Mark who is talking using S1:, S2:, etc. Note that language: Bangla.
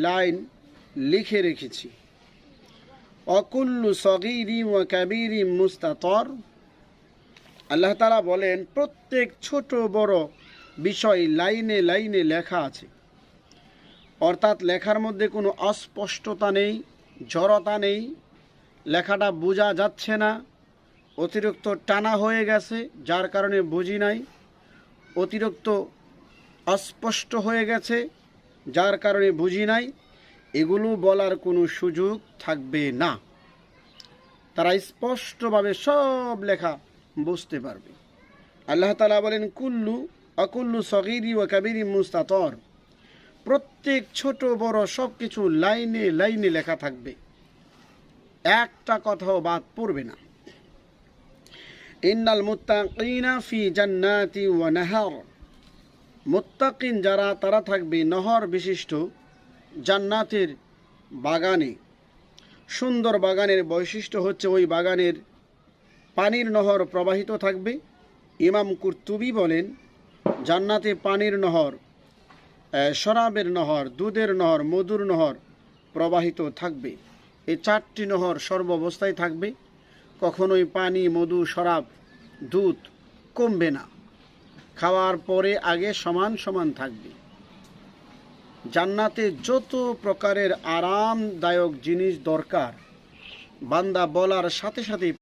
S1: লাইন লিখে রেখেছি। অকুল্লু সগীরি ওয়া কাবীরি মুস্তাতর। আল্লাহ তাআলা বলেন প্রত্যেক ছোট বড় বিষয় লাইনে লাইনে লেখা আছে, অর্থাৎ লেখার মধ্যে কোনো অস্পষ্টতা নেই, জড়তা নেই, লেখাটা বোঝা যাচ্ছে না, অতিরিক্ত টানা হয়ে গেছে যার কারণে বুঝি নাই, অতিরিক্ত অস্পষ্ট হয়ে গেছে যার কারণে বুঝি নাই, এগুলো বলার কোনো সুযোগ থাকবে না। তারা স্পষ্টভাবে সব লেখা বুঝতে পারবে। আল্লাহ তাআলা বলেন অকুল্লু সগীরি ওয়া কাবীরি মুস্তাতর। প্রত্যেক ছোট বড় সব কিছু লাইনে লাইনে লেখা থাকবে, একটা কথাও বাদ পড়বে না। ইন্নাল মুত্তাকিনা ফি জান্নাতি ওয়া নাহার। মুত্তাকিন যারা, তারা থাকবে নহর বিশিষ্ট জান্নাতের বাগানে। সুন্দর বাগানের বৈশিষ্ট্য হচ্ছে ওই বাগানের পানির নহর প্রবাহিত থাকবে। ইমাম কুরতুবী বলেন জান্নাতে পানির নহর, শরাবের নহর, দুধের নহর, মধুর নহর প্রবাহিত থাকবে। এই চারটি নহর সর্বাবস্থায় থাকবে, কখনোই পানি, মধু, শরাব, দুধ কমবে না, খাওয়ার পরে আগে সমান সমান থাকবে। জান্নাতে যত প্রকারের আরামদায়ক জিনিস দরকার বান্দা বলার সাথে সাথে